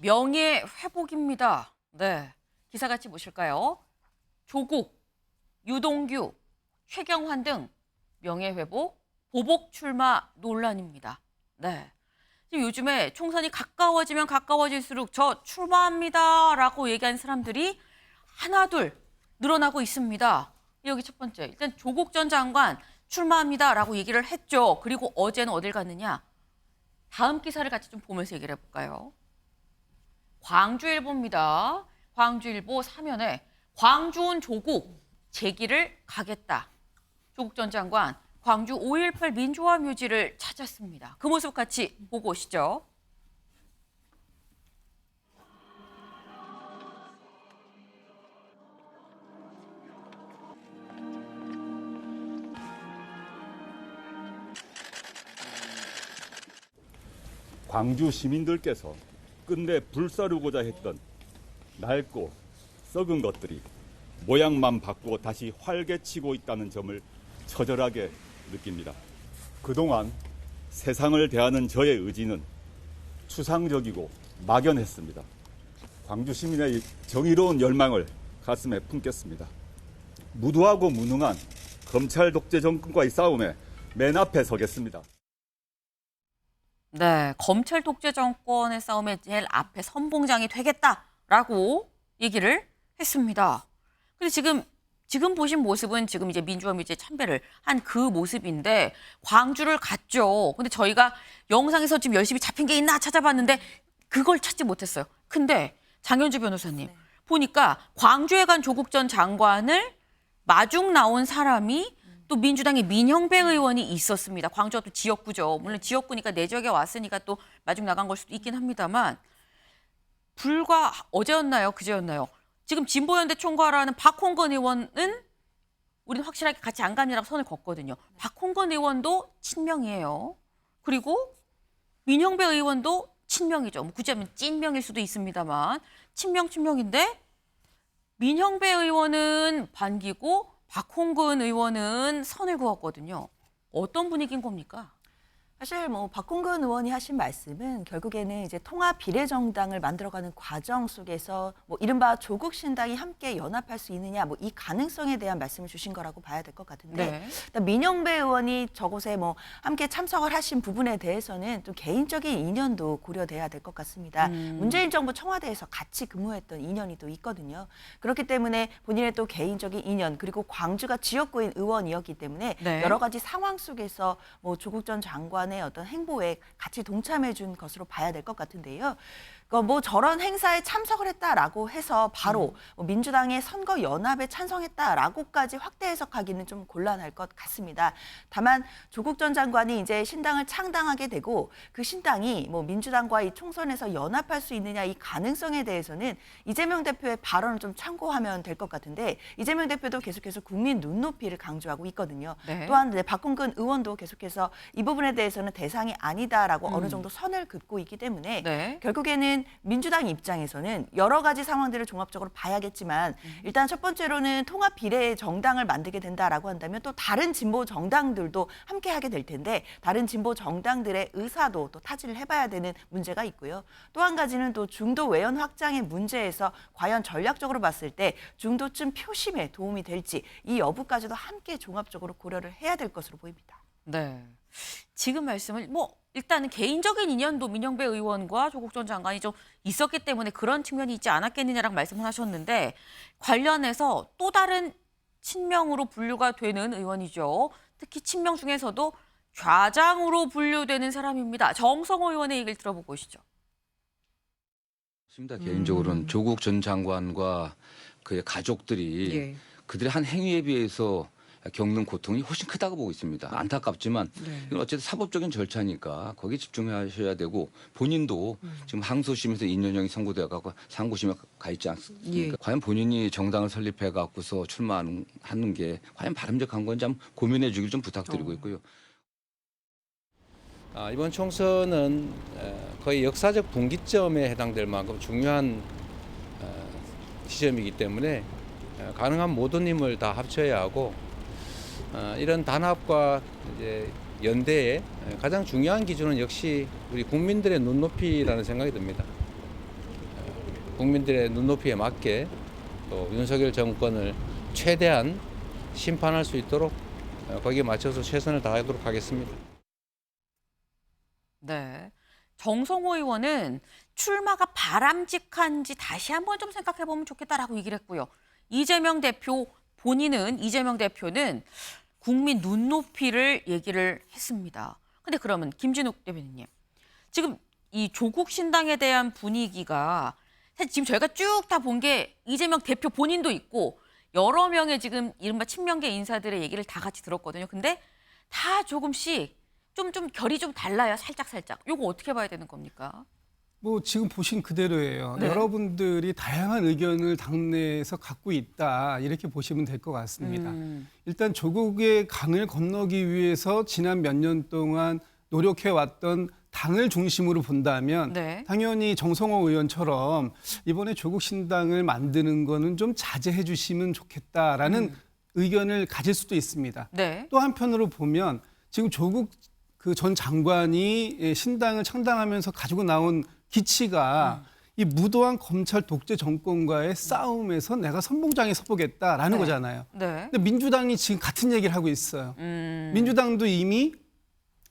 명예 회복입니다. 네, 기사 같이 보실까요? 조국, 유동규, 최경환 등 명예 회복, 보복 출마 논란입니다. 네, 지금 요즘에 총선이 가까워지면 가까워질수록 저 출마합니다라고 얘기한 사람들이 하나둘 늘어나고 있습니다. 여기 첫 번째, 일단 조국 전 장관 출마합니다라고 얘기를 했죠. 그리고 어제는 어딜 갔느냐? 다음 기사를 같이 좀 보면서 얘기를 해볼까요? 광주일보입니다. 광주일보 사면에 광주 온 조국 재기를 가겠다. 조국 전 장관 광주 5.18 민주화 묘지를 찾았습니다. 그 모습 같이 보고 오시죠. 광주 시민들께서 끝내 불사르고자 했던 낡고 썩은 것들이 모양만 바꾸고 다시 활개치고 있다는 점을 처절하게 느낍니다. 그동안 세상을 대하는 저의 의지는 추상적이고 막연했습니다. 광주 시민의 정의로운 열망을 가슴에 품겠습니다. 무도하고 무능한 검찰 독재 정권과의 싸움에 맨 앞에 서겠습니다. 네, 검찰 독재 정권의 싸움에 제일 앞에 선봉장이 되겠다라고 얘기를 했습니다. 근데 지금 보신 모습은 지금 이제 민주화 묘지에 참배를 한 그 모습인데 광주를 갔죠. 근데 저희가 영상에서 지금 열심히 잡힌 게 있나 찾아봤는데 그걸 찾지 못했어요. 근데 장현주 변호사님 보니까 광주에 간 조국 전 장관을 마중 나온 사람이 또 민주당의 민형배 의원이 있었습니다. 광주가 또 지역구죠. 물론 지역구니까 내 지역에 왔으니까 또 마중 나간 걸 수도 있긴 합니다만 불과 어제였나요? 그제였나요? 지금 진보연대 총괄하는 박홍근 의원은 우리는 확실하게 같이 안 갑니다라고 선을 걷거든요. 박홍근 의원도 친명이에요. 그리고 민형배 의원도 친명이죠. 뭐 굳이 하면 찐명일 수도 있습니다만 친명인데 민형배 의원은 반기고 박홍근 의원은 선을 그었거든요. 어떤 분위기인 겁니까? 사실 뭐 박홍근 의원이 하신 말씀은 결국에는 이제 통합 비례정당을 만들어가는 과정 속에서 뭐 이른바 조국 신당이 함께 연합할 수 있느냐 뭐 이 가능성에 대한 말씀을 주신 거라고 봐야 될 것 같은데 네. 일단 민영배 의원이 저곳에 뭐 함께 참석을 하신 부분에 대해서는 또 개인적인 인연도 고려돼야 될 것 같습니다. 문재인 정부 청와대에서 같이 근무했던 인연이 또 있거든요. 그렇기 때문에 본인의 또 개인적인 인연 그리고 광주가 지역구인 의원이었기 때문에 네. 여러 가지 상황 속에서 뭐 조국 전 장관 어떤 행보에 같이 동참해 준 것으로 봐야 될 것 같은데요. 뭐 저런 행사에 참석을 했다라고 해서 바로 뭐 민주당의 선거 연합에 찬성했다라고까지 확대 해석하기는 좀 곤란할 것 같습니다. 다만 조국 전 장관이 이제 신당을 창당하게 되고 그 신당이 뭐 민주당과 이 총선에서 연합할 수 있느냐 이 가능성에 대해서는 이재명 대표의 발언을 좀 참고하면 될 것 같은데 이재명 대표도 계속해서 국민 눈높이를 강조하고 있거든요. 네. 또한 박홍근 의원도 계속해서 이 부분에 대해서는 대상이 아니다라고 어느 정도 선을 긋고 있기 때문에 네. 결국에는 민주당 입장에서는 여러 가지 상황들을 종합적으로 봐야겠지만 일단 첫 번째로는 통합 비례 정당을 만들게 된다라고 한다면 또 다른 진보 정당들도 함께 하게 될 텐데 다른 진보 정당들의 의사도 또 타진을 해봐야 되는 문제가 있고요. 또 한 가지는 또 중도 외연 확장의 문제에서 과연 전략적으로 봤을 때 중도층 표심에 도움이 될지 이 여부까지도 함께 종합적으로 고려를 해야 될 것으로 보입니다. 네. 지금 말씀을 뭐 일단은 개인적인 인연도 민영배 의원과 조국 전 장관이 좀 있었기 때문에 그런 측면이 있지 않았겠느냐라고 말씀을 하셨는데 관련해서 또 다른 친명으로 분류가 되는 의원이죠. 특히 친명 중에서도 좌장으로 분류되는 사람입니다. 정성호 의원의 얘기를 들어보고 오시죠. 개인적으로는 조국 전 장관과 그의 가족들이 그들의 한 행위에 비해서 겪는 고통이 훨씬 크다고 보고 있습니다. 안타깝지만 이건 어쨌든 사법적인 절차니까 거기에 집중하셔야 되고 본인도 지금 항소심에서 2년형이 선고되어서 상고심에 가 있지 않습니까? 과연 본인이 정당을 설립해 갖고서 출마하는 게 과연 바람직한 건지 한번 고민해 주길 좀 부탁드리고 있고요. 이번 총선은 거의 역사적 분기점에 해당될 만큼 중요한 시점이기 때문에 가능한 모든 힘을 다 합쳐야 하고 이런 단합과 이제 연대의 가장 중요한 기준은 역시 우리 국민들의 눈높이라는 생각이 듭니다. 국민들의 눈높이에 맞게 또 윤석열 정권을 최대한 심판할 수 있도록 거기에 맞춰서 최선을 다하도록 하겠습니다. 네. 정성호 의원은 출마가 바람직한지 다시 한번 좀 생각해 보면 좋겠다라고 얘기를 했고요. 이재명 대표는 국민 눈높이를 얘기를 했습니다. 근데 그러면 김진욱 대변인님, 지금 이 조국 신당에 대한 분위기가 사실 지금 저희가 쭉 다 본 게 이재명 대표 본인도 있고 여러 명의 지금 이른바 친명계 인사들의 얘기를 다 같이 들었거든요. 근데 다 조금씩 좀 결이 좀 달라요. 살짝. 요거 어떻게 봐야 되는 겁니까? 뭐 지금 보신 그대로예요. 네. 여러분들이 다양한 의견을 당내에서 갖고 있다 이렇게 보시면 될 것 같습니다. 일단 조국의 강을 건너기 위해서 지난 몇 년 동안 노력해왔던 당을 중심으로 본다면 네. 당연히 정성호 의원처럼 이번에 조국 신당을 만드는 거는 좀 자제해 주시면 좋겠다라는 의견을 가질 수도 있습니다. 네. 또 한편으로 보면 지금 조국 그 전 장관이 신당을 창당하면서 가지고 나온 기치가 이 무도한 검찰 독재 정권과의 싸움에서 내가 선봉장에 서보겠다라는 네. 거잖아요. 네. 근데 민주당이 지금 같은 얘기를 하고 있어요. 민주당도 이미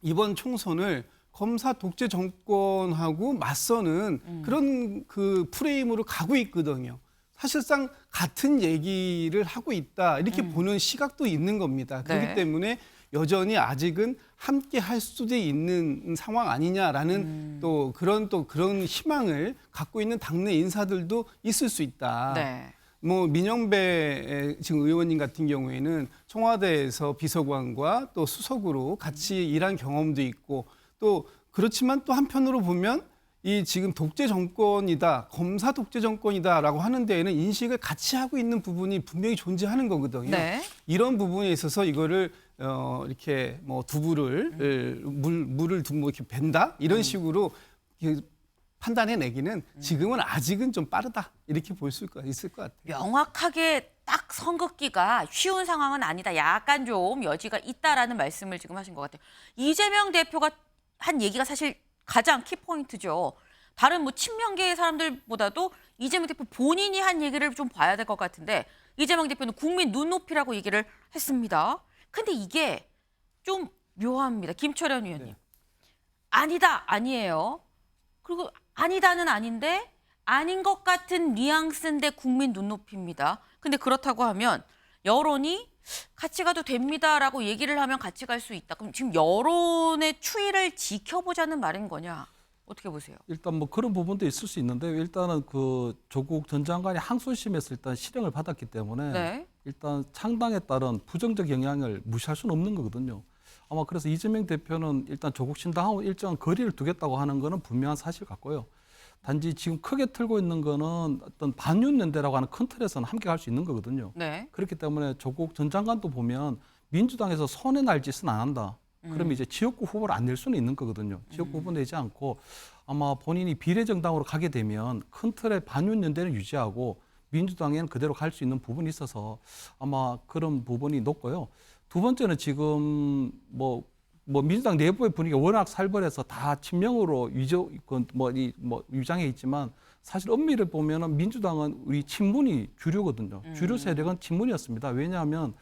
이번 총선을 검사 독재 정권하고 맞서는 그런 그 프레임으로 가고 있거든요. 사실상 같은 얘기를 하고 있다 이렇게 보는 시각도 있는 겁니다. 그렇기 네. 때문에 여전히 아직은 함께 할 수도 있는 상황 아니냐라는 또 그런 희망을 갖고 있는 당내 인사들도 있을 수 있다. 네. 뭐 민영배 지금 의원님 같은 경우에는 청와대에서 비서관과 또 수석으로 같이 일한 경험도 있고 또 그렇지만 또 한편으로 보면 이 지금 독재 정권이다, 검사 독재 정권이다라고 하는 데에는 인식을 같이 하고 있는 부분이 분명히 존재하는 거거든요. 네. 이런 부분에 있어서 이거를 이렇게 뭐 두부를 물을 두고 이렇게 벤다 이런 식으로 판단해 내기는 지금은 아직은 좀 빠르다 이렇게 볼 수 있을 것 같아요. 명확하게 딱 선긋기가 쉬운 상황은 아니다. 약간 좀 여지가 있다라는 말씀을 지금 하신 것 같아요. 이재명 대표가 한 얘기가 사실 가장 키포인트죠. 다른 뭐 친명계의 사람들보다도 이재명 대표 본인이 한 얘기를 좀 봐야 될 것 같은데 이재명 대표는 국민 눈높이라고 얘기를 했습니다. 근데 이게 좀 묘합니다. 김철현 의원님. 네. 아니다, 아니에요. 그리고 아니다는 아닌데 아닌 것 같은 뉘앙스인데 국민 눈높이입니다. 근데 그렇다고 하면 여론이 같이 가도 됩니다라고 얘기를 하면 같이 갈 수 있다. 그럼 지금 여론의 추이를 지켜보자는 말인 거냐? 어떻게 보세요? 일단 뭐 그런 부분도 있을 수 있는데 일단은 그 조국 전 장관이 항소심에서 일단 실형을 받았기 때문에 네. 일단 창당에 따른 부정적 영향을 무시할 수는 없는 거거든요. 아마 그래서 이재명 대표는 일단 조국 신당하고 일정한 거리를 두겠다고 하는 거는 분명한 사실 같고요. 단지 지금 크게 틀고 있는 거는 어떤 반윤연대라고 하는 큰 틀에서는 함께 갈 수 있는 거거든요. 네. 그렇기 때문에 조국 전 장관도 보면 민주당에서 손해 날 짓은 안 한다. 그러면 이제 지역구 후보를 안 낼 수는 있는 거거든요. 지역구 후보 내지 않고 아마 본인이 비례정당으로 가게 되면 큰 틀의 반윤연대를 유지하고 민주당에는 그대로 갈 수 있는 부분이 있어서 아마 그런 부분이 높고요. 두 번째는 지금 뭐 민주당 내부의 분위기가 워낙 살벌해서 다 친명으로 위장해 있지만 사실 엄밀히 보면은 민주당은 우리 친문이 주류거든요. 주류 세력은 친문이었습니다. 왜냐하면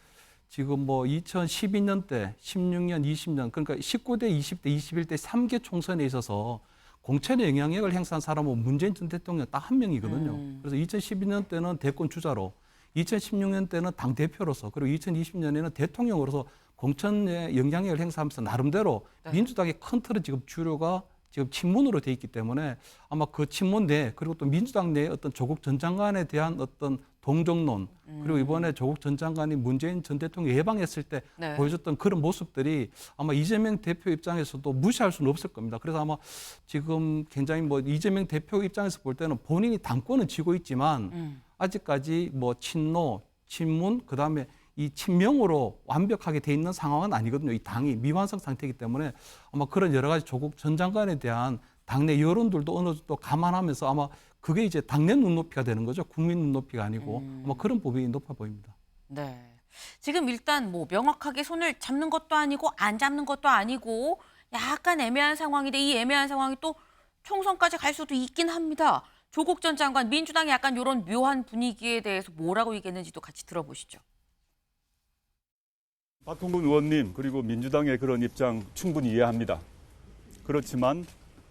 지금 뭐 2012년 때, 16년, 20년 그러니까 19대, 20대, 21대 3개 총선에 있어서 공천의 영향력을 행사한 사람은 문재인 전 대통령 딱 한 명이거든요. 그래서 2012년 때는 대권 주자로, 2016년 때는 당 대표로서, 그리고 2020년에는 대통령으로서 공천의 영향력을 행사하면서 나름대로 민주당의 큰 틀은 지금 주류가 지금 친문으로 돼 있기 때문에 아마 그 친문 내 그리고 또 민주당 내의 어떤 조국 전 장관에 대한 어떤 동정론 그리고 이번에 조국 전 장관이 문재인 전 대통령 예방했을 때 네. 보여줬던 그런 모습들이 아마 이재명 대표 입장에서도 무시할 수는 없을 겁니다. 그래서 아마 지금 굉장히 뭐 이재명 대표 입장에서 볼 때는 본인이 당권은 쥐고 있지만 아직까지 뭐 친노, 친문 그다음에 이 친명으로 완벽하게 돼 있는 상황은 아니거든요. 이 당이 미완성 상태이기 때문에 아마 그런 여러 가지 조국 전 장관에 대한 당내 여론들도 어느 정도 감안하면서 아마 그게 이제 당내 눈높이가 되는 거죠. 국민 눈높이가 아니고 아마 그런 부분이 높아 보입니다. 네. 지금 일단 뭐 명확하게 손을 잡는 것도 아니고 안 잡는 것도 아니고 약간 애매한 상황인데 이 애매한 상황이 또 총선까지 갈 수도 있긴 합니다. 조국 전 장관 민주당의 약간 이런 묘한 분위기에 대해서 뭐라고 얘기했는지도 같이 들어보시죠. 박홍근 의원님 그리고 민주당의 그런 입장 충분히 이해합니다. 그렇지만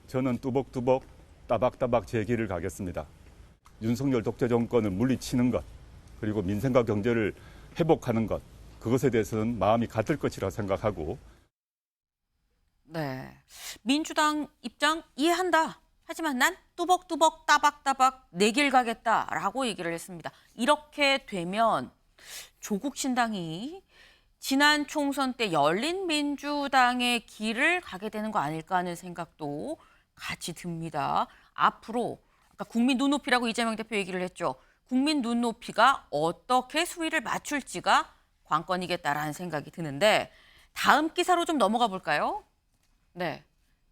저는 뚜벅뚜벅 따박따박 제 길을 가겠습니다. 윤석열 독재 정권을 물리치는 것 그리고 민생과 경제를 회복하는 것 그것에 대해서는 마음이 같을 것이라 생각하고 네, 민주당 입장 이해한다. 하지만 난 뚜벅뚜벅 따박따박 내 길 가겠다라고 얘기를 했습니다. 이렇게 되면 조국 신당이 지난 총선 때 열린민주당의 길을 가게 되는 거 아닐까 하는 생각도 같이 듭니다. 앞으로 아까 국민 눈높이라고 이재명 대표 얘기를 했죠. 국민 눈높이가 어떻게 수위를 맞출지가 관건이겠다라는 생각이 드는데 다음 기사로 좀 넘어가 볼까요? 네,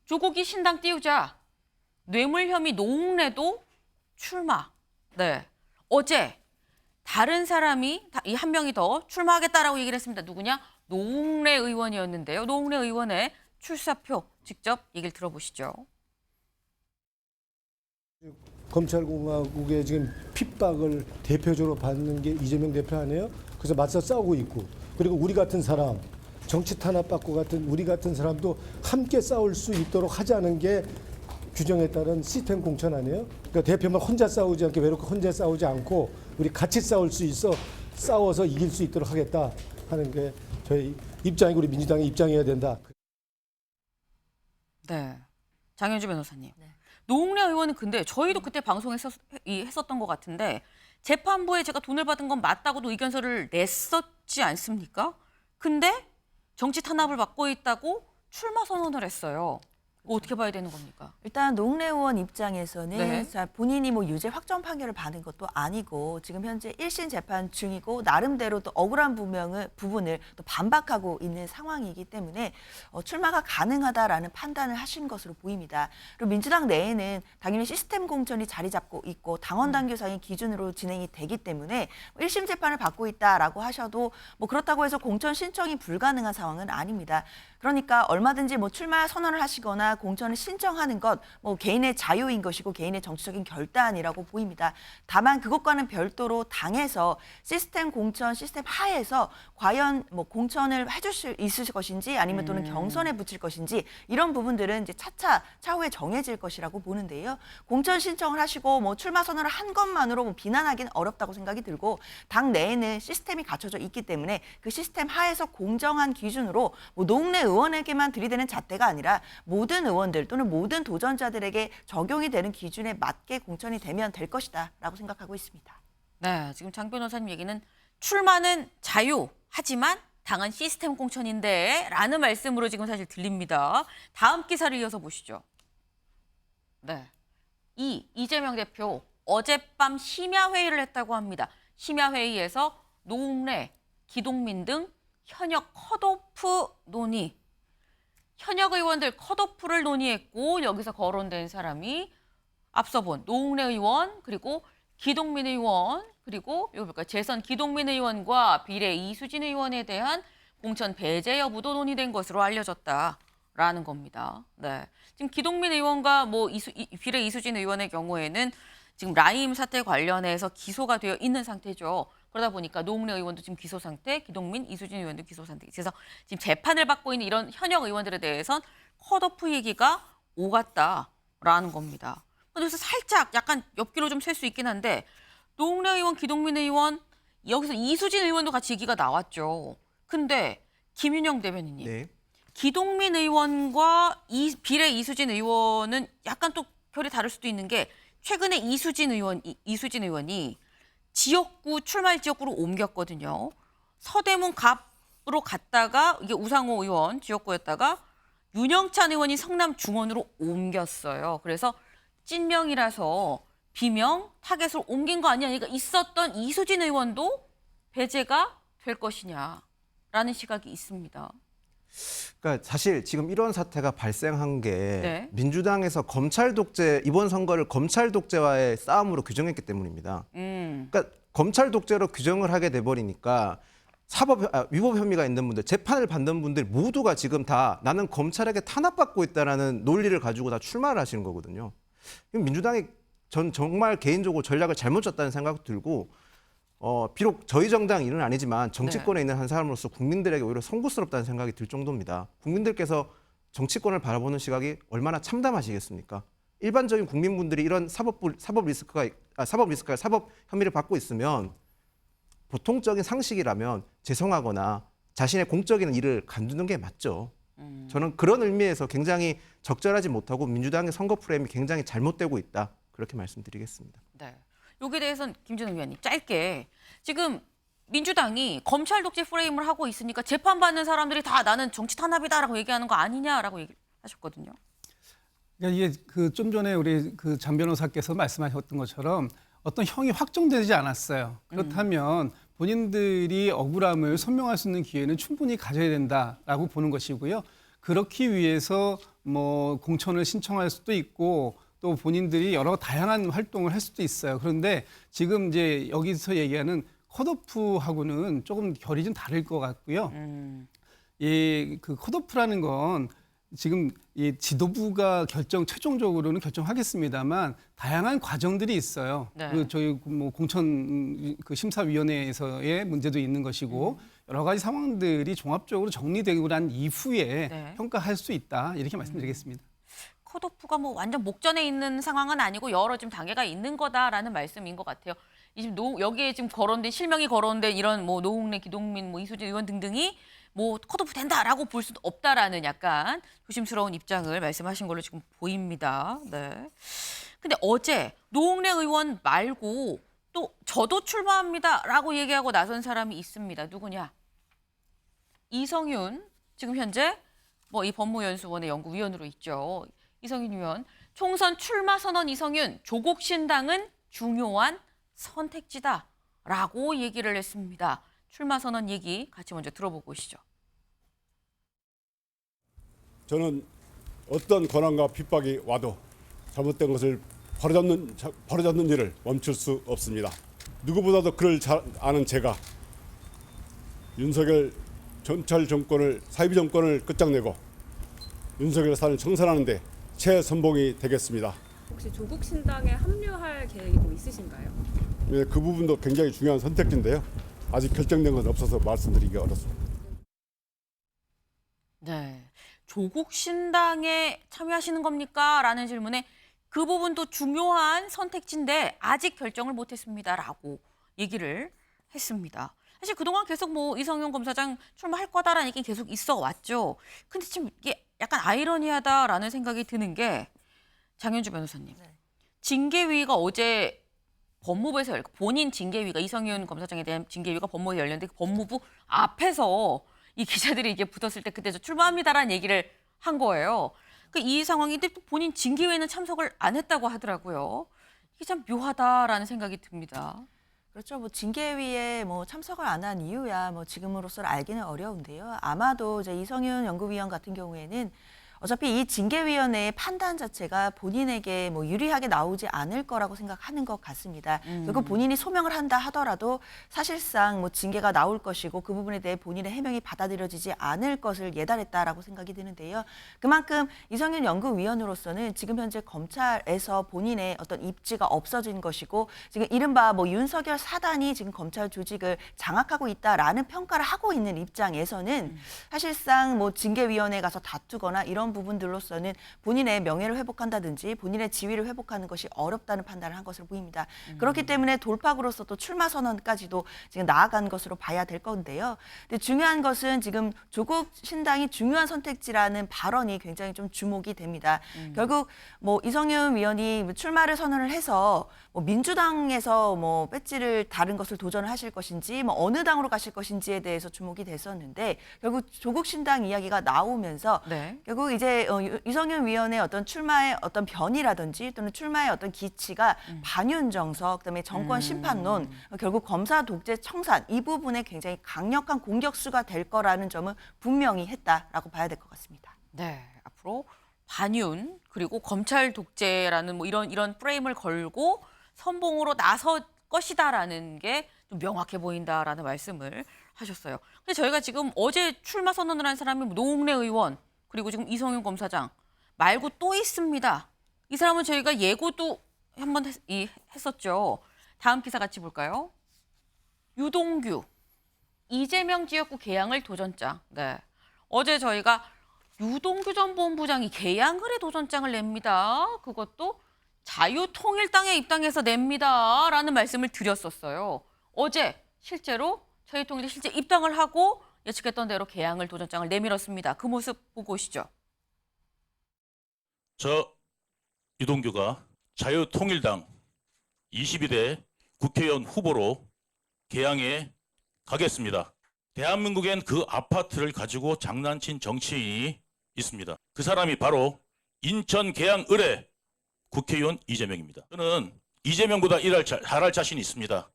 조국이 신당 띄우자 뇌물 혐의 노웅래도 출마. 네, 어제 다른 사람이 이 한 명이 더 출마하겠다라고 얘기를 했습니다. 누구냐? 노웅래 의원이었는데요. 노웅래 의원의 출사표 직접 얘기를 들어보시죠. 검찰공화국의 지금 핍박을 대표적으로 받는 게 이재명 대표 아니에요? 그래서 맞서 싸우고 있고 그리고 우리 같은 사람 정치 탄압받고 같은 우리 같은 사람도 함께 싸울 수 있도록 하자는 게 규정에 따른 시스템 공천 아니에요? 그러니까 대표만 혼자 싸우지 않게 외롭게 혼자 싸우지 않고 우리 같이 싸울 수 있어 싸워서 이길 수 있도록 하겠다 하는 게 저희 입장이고 우리 민주당의 입장이어야 된다. 네, 장현주 변호사님. 노웅래 의원은 근데 저희도 그때 방송에서 했었던 것 같은데 재판부에 제가 돈을 받은 건 맞다고도 의견서를 냈었지 않습니까? 근데 정치 탄압을 받고 있다고 출마 선언을 했어요. 이거 어떻게 봐야 되는 겁니까? 일단 노웅래 의원 입장에서는 네. 자, 본인이 뭐 유죄 확정 판결을 받은 것도 아니고 지금 현재 1심 재판 중이고 나름대로 또 억울한 부분을 또 반박하고 있는 상황이기 때문에 출마가 가능하다라는 판단을 하신 것으로 보입니다. 그리고 민주당 내에는 당연히 시스템 공천이 자리 잡고 있고 당원 당규상의 기준으로 진행이 되기 때문에 1심 재판을 받고 있다라고 하셔도 뭐 그렇다고 해서 공천 신청이 불가능한 상황은 아닙니다. 그러니까 얼마든지 뭐 출마 선언을 하시거나 공천을 신청하는 것 뭐 개인의 자유인 것이고 개인의 정치적인 결단이라고 보입니다. 다만 그것과는 별도로 당에서 시스템 공천 시스템 하에서 과연 뭐 공천을 해줄 수 있을 것인지 아니면 또는 경선에 붙일 것인지 이런 부분들은 이제 차차 차후에 정해질 것이라고 보는데요. 공천 신청을 하시고 뭐 출마 선언을 한 것만으로 뭐 비난하기는 어렵다고 생각이 들고 당 내에는 시스템이 갖춰져 있기 때문에 그 시스템 하에서 공정한 기준으로 뭐 노웅래 의원에게만 들이대는 잣대가 아니라 모든 의원들 또는 모든 도전자들에게 적용이 되는 기준에 맞게 공천이 되면 될 것이다라고 생각하고 있습니다. 네, 지금 장 변호사님 얘기는 출마는 자유, 하지만 당은 시스템 공천인데 라는 말씀으로 지금 사실 들립니다. 다음 기사를 이어서 보시죠. 네, 이재명 대표 어젯밤 심야 회의를 했다고 합니다. 심야 회의에서 노웅래, 기동민 등 현역 컷오프 논의. 현역 의원들 컷오프를 논의했고 여기서 거론된 사람이 앞서 본 노웅래 의원 그리고 기동민 의원 그리고 여기 볼까요? 재선 기동민 의원과 비례 이수진 의원에 대한 공천 배제 여부도 논의된 것으로 알려졌다라는 겁니다. 네, 지금 기동민 의원과 뭐 비례 이수진 의원의 경우에는 지금 라임 사태 관련해서 기소가 되어 있는 상태죠. 그러다 보니까 노웅래 의원도 지금 기소 상태, 기동민, 이수진 의원도 기소 상태. 그래서 지금 재판을 받고 있는 이런 현역 의원들에 대해선 컷오프 얘기가 오갔다라는 겁니다. 그래서 살짝 약간 옆길로 좀 셀 수 있긴 한데 노웅래 의원, 기동민 의원, 여기서 이수진 의원도 같이 얘기가 나왔죠. 근데 김윤영 대변인님, 네. 기동민 의원과 비례 이수진 의원은 약간 또 결이 다를 수도 있는 게 최근에 이수진 의원이 지역구 출마할 지역구로 옮겼거든요. 서대문 갑으로 갔다가 이게 우상호 의원 지역구였다가 윤영찬 의원이 성남 중원으로 옮겼어요. 그래서 찐명이라서 비명 타겟으로 옮긴 거 아니야? 그러니까 있었던 이수진 의원도 배제가 될 것이냐라는 시각이 있습니다. 그러니까 사실 지금 이런 사태가 발생한 게 네. 민주당에서 검찰 독재 이번 선거를 검찰 독재와의 싸움으로 규정했기 때문입니다. 그러니까 검찰 독재로 규정을 하게 돼 버리니까 위법 혐의가 있는 분들, 재판을 받는 분들 모두가 지금 다 나는 검찰에게 탄압받고 있다라는 논리를 가지고 다 출마를 하시는 거거든요. 민주당이 전 정말 개인적으로 전략을 잘못 짰다는 생각도 들고 비록 저희 정당 일은 아니지만 정치권에 있는 한 사람으로서 국민들에게 오히려 송구스럽다는 생각이 들 정도입니다. 국민들께서 정치권을 바라보는 시각이 얼마나 참담하시겠습니까? 일반적인 국민분들이 이런 사법 혐의를 받고 있으면 보통적인 상식이라면 죄송하거나 자신의 공적인 일을 간두는 게 맞죠. 저는 그런 의미에서 굉장히 적절하지 못하고 민주당의 선거 프레임이 굉장히 잘못되고 있다. 그렇게 말씀드리겠습니다. 네. 여기에 대해서는 김준우 위원님 짧게 지금 민주당이 검찰 독재 프레임을 하고 있으니까 재판받는 사람들이 다 나는 정치 탄압이다라고 얘기하는 거 아니냐라고 얘기하셨거든요. 그러니까 이게 그 좀 전에 우리 그 장 변호사께서 말씀하셨던 것처럼 어떤 형이 확정되지 않았어요. 그렇다면 본인들이 억울함을 선명할 수 있는 기회는 충분히 가져야 된다라고 보는 것이고요. 그렇기 위해서 뭐 공천을 신청할 수도 있고 또 본인들이 여러 다양한 활동을 할 수도 있어요. 그런데 지금 이제 여기서 얘기하는 컷오프하고는 조금 결이 좀 다를 것 같고요. 그 컷오프라는 건 지금 이 지도부가 최종적으로는 결정하겠습니다만 다양한 과정들이 있어요. 네. 그 저희 뭐 공천 그 심사위원회에서의 문제도 있는 것이고 여러 가지 상황들이 종합적으로 정리되고 난 이후에 네. 평가할 수 있다 이렇게 말씀드리겠습니다. 컷오프가 뭐 완전 목전에 있는 상황은 아니고 여러 지금 단계가 있는 거다라는 말씀인 것 같아요. 지금 여기에 지금 거론된 실명이 거론된 이런 뭐 노웅래, 기동민, 뭐 이수진 의원 등등이 뭐 컷오프 된다라고 볼 수도 없다라는 약간 조심스러운 입장을 말씀하신 걸로 지금 보입니다. 네. 근데 어제 노웅래 의원 말고 또 저도 출마합니다라고 얘기하고 나선 사람이 있습니다. 누구냐? 이성윤 지금 현재 뭐 이 법무연수원의 연구위원으로 있죠. 이성윤 의원 총선 출마 선언 이성윤 조국 신당은 중요한 선택지다라고 얘기를 했습니다. 출마 선언 얘기 같이 먼저 들어보고 오시죠. 저는 어떤 권한과 핍박이 와도 잘못된 것을 바로잡는 일을 멈출 수 없습니다. 누구보다도 그를 잘 아는 제가 윤석열 검찰 정권을 사이비 정권을 끝장내고 윤석열 사안을 청산하는 데 최선봉이 되겠습니다. 혹시 조국 신당에 합류할 계획이 있으신가요? 네, 그 부분도 굉장히 중요한 선택지인데요. 아직 결정된 건 없어서 말씀드리기 어렵습니다. 네, 조국 신당에 참여하시는 겁니까? 라는 질문에 그 부분도 중요한 선택지인데 아직 결정을 못했습니다라고 얘기를 했습니다. 사실 그동안 계속 뭐 이성윤 검사장 출마할 거다라는 얘기는 계속 있어 왔죠. 근데 지금 이게 약간 아이러니하다라는 생각이 드는 게 장현주 변호사님. 징계위가 어제 법무부에서 본인 징계위가 이성윤 검사장에 대한 징계위가 법무부에 열렸는데 그 법무부 앞에서 이 기자들이 이게 붙었을 때 그때 저 출마합니다라는 얘기를 한 거예요. 이 상황인데 또 본인 징계위에는 참석을 안 했다고 하더라고요. 이게 참 묘하다라는 생각이 듭니다. 그렇죠. 뭐 징계위에 뭐 참석을 안 한 이유야 뭐 지금으로서는 알기는 어려운데요. 아마도 이제 이성윤 연구위원 같은 경우에는 어차피 이 징계위원회의 판단 자체가 본인에게 뭐 유리하게 나오지 않을 거라고 생각하는 것 같습니다. 그리고 본인이 소명을 한다 하더라도 사실상 뭐 징계가 나올 것이고 그 부분에 대해 본인의 해명이 받아들여지지 않을 것을 예단했다라고 생각이 드는데요. 그만큼 이성윤 연구위원으로서는 지금 현재 검찰에서 본인의 어떤 입지가 없어진 것이고 지금 이른바 뭐 윤석열 사단이 지금 검찰 조직을 장악하고 있다라는 평가를 하고 있는 입장에서는 사실상 뭐 징계위원회에 가서 다투거나 이런 부분들로서는 본인의 명예를 회복한다든지 본인의 지위를 회복하는 것이 어렵다는 판단을 한 것으로 보입니다. 그렇기 때문에 돌파구로서 또 출마 선언까지도 지금 나아간 것으로 봐야 될 건데요. 근데 중요한 것은 지금 조국 신당이 중요한 선택지라는 발언이 굉장히 좀 주목이 됩니다. 결국 뭐 이성윤 위원이 출마를 선언을 해서 뭐 민주당에서 뭐 배지를 다른 것을 도전을 하실 것인지 뭐 어느 당으로 가실 것인지에 대해서 주목이 됐었는데 결국 조국 신당 이야기가 나오면서 네. 결국 이제 이성윤 위원의 어떤 출마의 어떤 변이라든지 또는 출마의 어떤 기치가 반윤 정석, 그다음에 정권 심판론, 결국 검사 독재 청산 이 부분에 굉장히 강력한 공격수가 될 거라는 점은 분명히 했다라고 봐야 될 것 같습니다. 네, 앞으로 반윤 그리고 검찰 독재라는 뭐 이런 프레임을 걸고 선봉으로 나설 것이다라는 게 좀 명확해 보인다라는 말씀을 하셨어요. 근데 저희가 지금 어제 출마 선언을 한 사람이 노웅래 의원 그리고 지금 이성윤 검사장 말고 또 있습니다. 이 사람은 저희가 예고도 한번 했었죠. 다음 기사 같이 볼까요? 유동규 이재명 지역구 개항을 도전장. 네. 어제 저희가 유동규 전 본부장이 개항을에 도전장을 냅니다. 그것도 자유통일당에 입당해서 냅니다. 라는 말씀을 드렸었어요. 어제 실제로 자유통일에 실제 입당을 하고 예측했던 대로 개항을 도전장을 내밀었습니다. 그 모습 보고 오시죠. 저 유동규가 자유통일당 22대 국회의원 후보로 개항에 가겠습니다. 대한민국엔 그 아파트를 가지고 장난친 정치인이 있습니다. 그 사람이 바로 인천 계양을의 국회의원 이재명입니다. 저는 이재명보다 잘할 자신이 있습니다.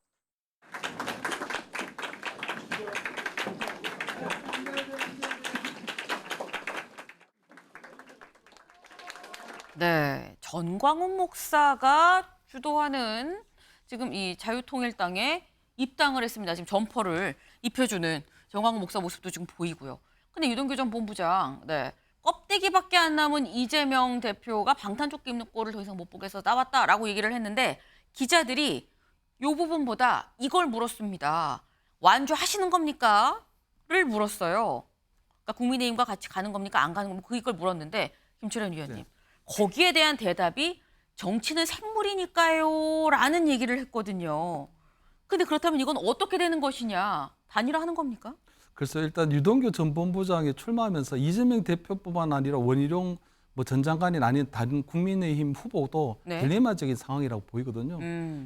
네, 전광훈 목사가 주도하는 지금 이 자유통일당에 입당을 했습니다. 지금 점퍼를 입혀주는 전광훈 목사 모습도 지금 보이고요. 근데 유동규 전 본부장, 네, 껍데기밖에 안 남은 이재명 대표가 방탄조끼 입는 꼴을 더 이상 못 보겠어 나왔다라고 얘기를 했는데 기자들이 이 부분보다 이걸 물었습니다. 완주하시는 겁니까? 를 물었어요. 그러니까 국민의힘과 같이 가는 겁니까? 안 가는 겁니까? 이걸 물었는데 김철현 위원님. 네. 거기에 대한 대답이 정치는 생물이니까요 라는 얘기를 했거든요. 근데 그렇다면 이건 어떻게 되는 것이냐? 단일화하는 겁니까? 그래서 일단 유동규 전 본부장이 출마하면서 이재명 대표뿐만 아니라 원희룡 전 장관이 아닌 다른 국민의힘 후보도 네. 딜레마적인 상황이라고 보이거든요.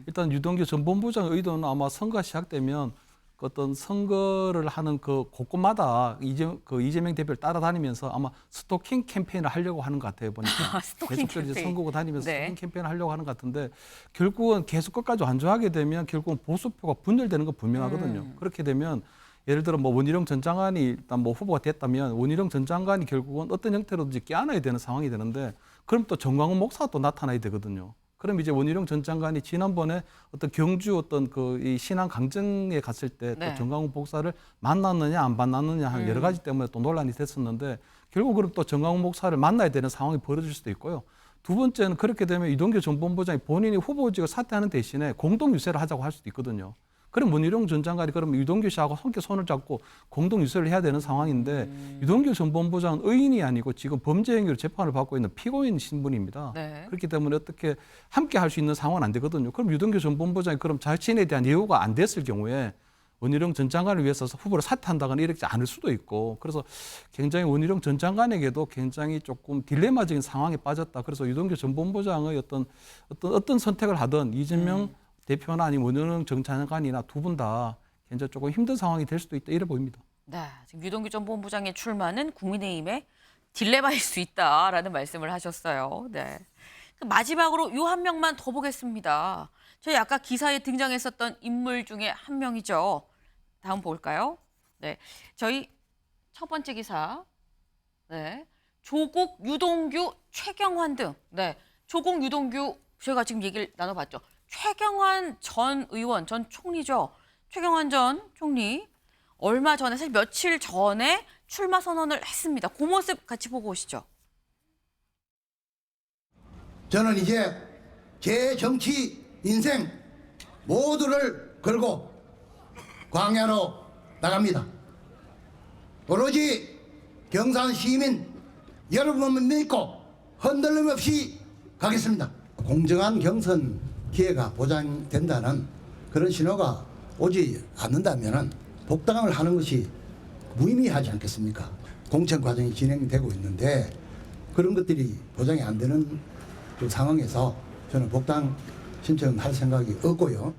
일단 유동규 전 본부장의 의도는 아마 선거가 시작되면 어떤 선거를 하는 그 곳곳마다 이재명 대표를 따라다니면서 아마 스토킹 캠페인을 하려고 하는 것 같아요. 보니까 스토킹 계속 이제 캠페인. 선거구 다니면서 네. 스토킹 캠페인을 하려고 하는 것 같은데 결국은 계속 끝까지 완주하게 되면 결국은 보수표가 분열되는 건 분명하거든요. 그렇게 되면 예를 들어 원희룡 전 장관이 일단 후보가 됐다면 원희룡 전 장관이 결국은 어떤 형태로든지 껴안아야 되는 상황이 되는데 그럼 또 전광훈 목사가 또 나타나야 되거든요. 그럼 이제 원희룡 전 장관이 지난번에 어떤 경주 어떤 이 신안 강정에 갔을 때 또 네. 전광훈 목사를 만났느냐 안 만났느냐 하는 여러 가지 때문에 또 논란이 됐었는데 결국 그럼 또 전광훈 목사를 만나야 되는 상황이 벌어질 수도 있고요. 두 번째는 그렇게 되면 유동규 전 본부장이 본인이 후보직을 사퇴하는 대신에 공동 유세를 하자고 할 수도 있거든요. 그럼 원희룡 전 장관이 그러면 유동규 씨하고 함께 손을 잡고 공동 유세를 해야 되는 상황인데 유동규 전 본부장은 의인이 아니고 지금 범죄 행위로 재판을 받고 있는 피고인 신분입니다. 네. 그렇기 때문에 어떻게 함께 할 수 있는 상황은 안 되거든요. 그럼 유동규 전 본부장이 그럼 자신에 대한 예우가 안 됐을 경우에 원희룡 전 장관을 위해서 후보를 사퇴한다거나 이렇지 않을 수도 있고 그래서 굉장히 원희룡 전 장관에게도 굉장히 조금 딜레마적인 상황에 빠졌다. 그래서 유동규 전 본부장의 어떤 선택을 하든 이재명 대표나 아니면 원희룡 전 장관이나 두 분 다 굉장히 조금 힘든 상황이 될 수도 있다 이래 보입니다. 네, 지금 유동규 전 본부장의 출마는 국민의힘의 딜레마일 수 있다라는 말씀을 하셨어요. 네. 마지막으로 요 한 명만 더 보겠습니다. 저희 아까 기사에 등장했었던 인물 중에 한 명이죠. 다음 볼까요? 네, 저희 첫 번째 기사. 네, 조국, 유동규, 최경환 등. 네, 조국, 유동규 저희가 지금 얘기를 나눠봤죠. 최경환 전 의원, 전 총리죠. 최경환 전 총리 얼마 전에 사실 며칠 전에 출마 선언을 했습니다. 그 모습 같이 보고 오시죠. 저는 이제 제 정치 인생 모두를 걸고 광야로 나갑니다. 오로지 경산 시민 여러분만 믿고 흔들림 없이 가겠습니다. 공정한 경선 기회가 보장된다는 그런 신호가 오지 않는다면 복당을 하는 것이 무의미하지 않겠습니까? 공천 과정이 진행되고 있는데 그런 것들이 보장이 안 되는 그 상황에서 저는 복당 신청할 생각이 없고요.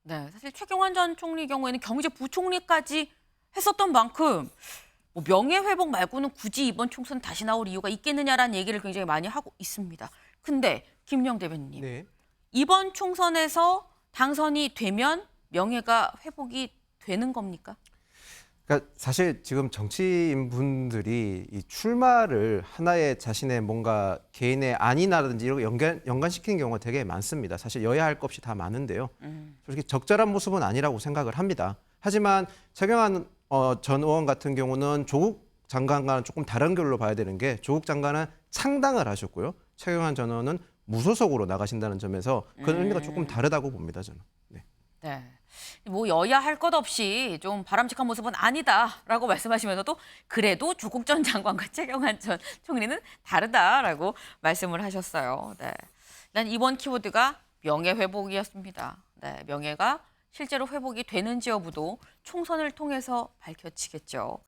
네, 사실 최경환 전 총리 경우에는 경제부총리까지 했었던 만큼 뭐 명예회복 말고는 굳이 이번 총선 다시 나올 이유가 있겠느냐라는 얘기를 굉장히 많이 하고 있습니다. 근데 김영 대변인님, 네. 이번 총선에서 당선이 되면 명예가 회복이 되는 겁니까? 그러니까 사실 지금 정치인분들이 이 출마를 하나의 자신의 뭔가 개인의 안이나든지 이런 거 연관시키는 경우가 되게 많습니다. 사실 여야 할 것 없이 다 많은데요. 솔직히 적절한 모습은 아니라고 생각을 합니다. 하지만 최경환 전 의원 같은 경우는 조국 장관과는 조금 다른 결로 봐야 되는 게 조국 장관은 창당을 하셨고요. 최경환 전 의원은 무소속으로 나가신다는 점에서 그런 의미가 조금 다르다고 봅니다, 저는. 네. 네. 뭐 여야 할 것 없이 좀 바람직한 모습은 아니다라고 말씀하시면서도 그래도 조국 전 장관과 최경환 전 총리는 다르다라고 말씀을 하셨어요. 네. 일단 이번 키워드가 명예회복이었습니다. 네, 명예가 실제로 회복이 되는지 여부도 총선을 통해서 밝혀지겠죠.